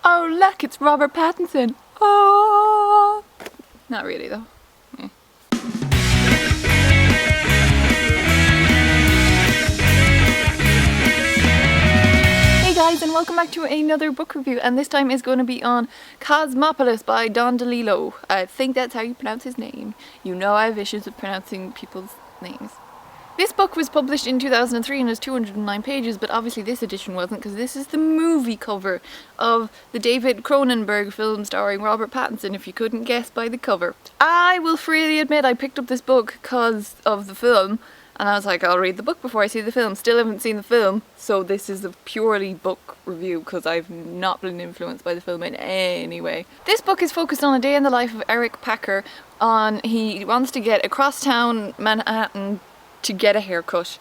Oh look, it's Robert Pattinson. Oh, not really though. Hey guys, and welcome back to another book review, and this time is going to be on Cosmopolis by Don DeLillo. I think that's how you pronounce his name. You know I have issues with pronouncing people's names. This book was published in 2003 and is 209 pages, but obviously this edition wasn't, because this is the movie cover of the David Cronenberg film starring Robert Pattinson, if you couldn't guess by the cover. I will freely admit I picked up this book because of the film, and I was like, I'll read the book before I see the film. Still haven't seen the film, so this is a purely book review because I've not been influenced by the film in any way. This book is focused on a day in the life of Eric Packer. He wants to get across town Manhattan to get a haircut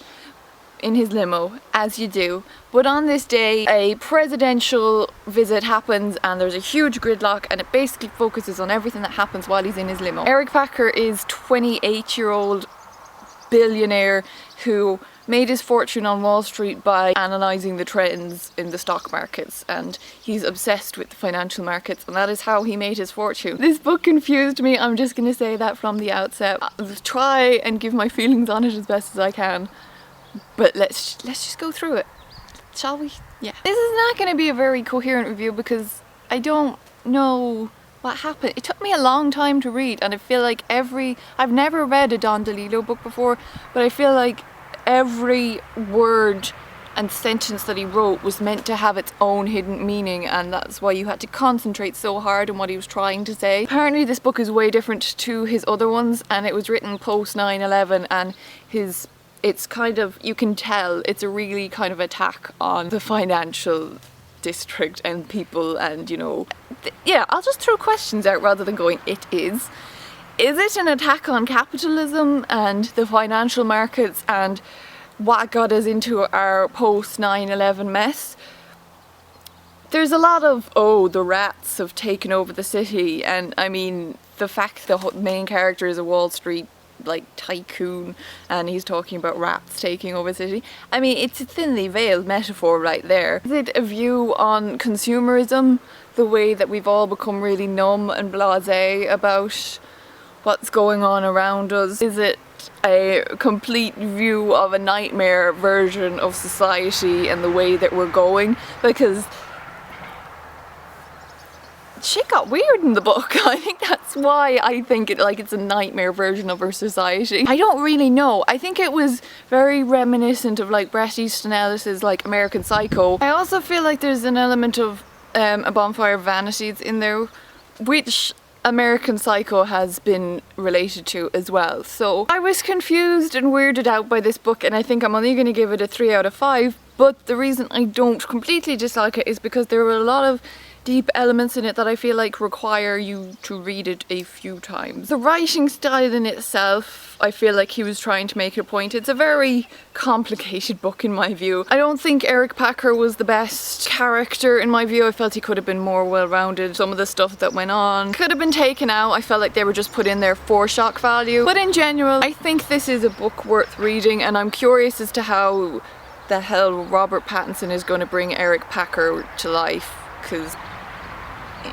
in his limo, as you do. But on this day, a presidential visit happens and there's a huge gridlock, and it basically focuses on everything that happens while he's in his limo. Eric Packer is 28-year-old billionaire who made his fortune on Wall Street by analysing the trends in the stock markets, and he's obsessed with the financial markets, and that is how he made his fortune. This book confused me, I'm just going to say that from the outset. I'll try and give my feelings on it as best as I can, but let's just go through it, shall we? Yeah. This is not going to be a very coherent review because I don't know what happened. It took me a long time to read, and I feel like I've never read a Don DeLillo book before, but I feel like every word and sentence that he wrote was meant to have its own hidden meaning, and that's why you had to concentrate so hard on what he was trying to say. Apparently this book is way different to his other ones, and it was written post 9/11, and it's kind of, you can tell it's a really kind of attack on the financial district and people, and you know, yeah, I'll just throw questions out rather than going it is. Is it an attack on capitalism and the financial markets and what got us into our post 9/11 mess? There's a lot of, oh, the rats have taken over the city, and I mean the fact the main character is a Wall Street like tycoon and he's talking about rats taking over the city. I mean, it's a thinly veiled metaphor right there. Is it a view on consumerism, the way that we've all become really numb and blasé about what's going on around us? Is it a complete view of a nightmare version of society and the way that we're going? Because shit got weird in the book. I think that's why I think it's a nightmare version of our society. I don't really know. I think it was very reminiscent of like Bret Easton Ellis's like American Psycho. I also feel like there's an element of A Bonfire of Vanities in there, which American Psycho has been related to as well. So I was confused and weirded out by this book, and I think I'm only going to give it a 3 out of 5. But the reason I don't completely dislike it is because there were a lot of deep elements in it that I feel like require you to read it a few times. The writing style in itself, I feel like he was trying to make a point. It's a very complicated book in my view. I don't think Eric Packer was the best character in my view. I felt he could have been more well-rounded. Some of the stuff that went on could have been taken out. I felt like they were just put in there for shock value. But in general, I think this is a book worth reading, and I'm curious as to how the hell Robert Pattinson is going to bring Eric Packer to life, because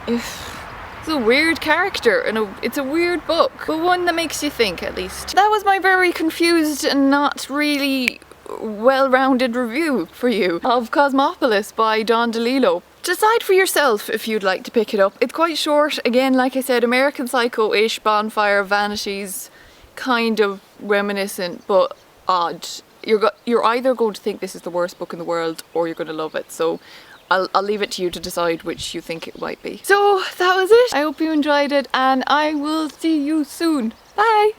it's a weird character and it's a weird book, but one that makes you think at least. That was my very confused and not really well-rounded review for you of Cosmopolis by Don DeLillo. Decide for yourself if you'd like to pick it up. It's quite short, again, like I said, American Psycho-ish, Bonfire of Vanities, kind of reminiscent but odd. You're either going to think this is the worst book in the world or you're going to love it, so I'll leave it to you to decide which you think it might be. So that was it. I hope you enjoyed it, and I will see you soon. Bye!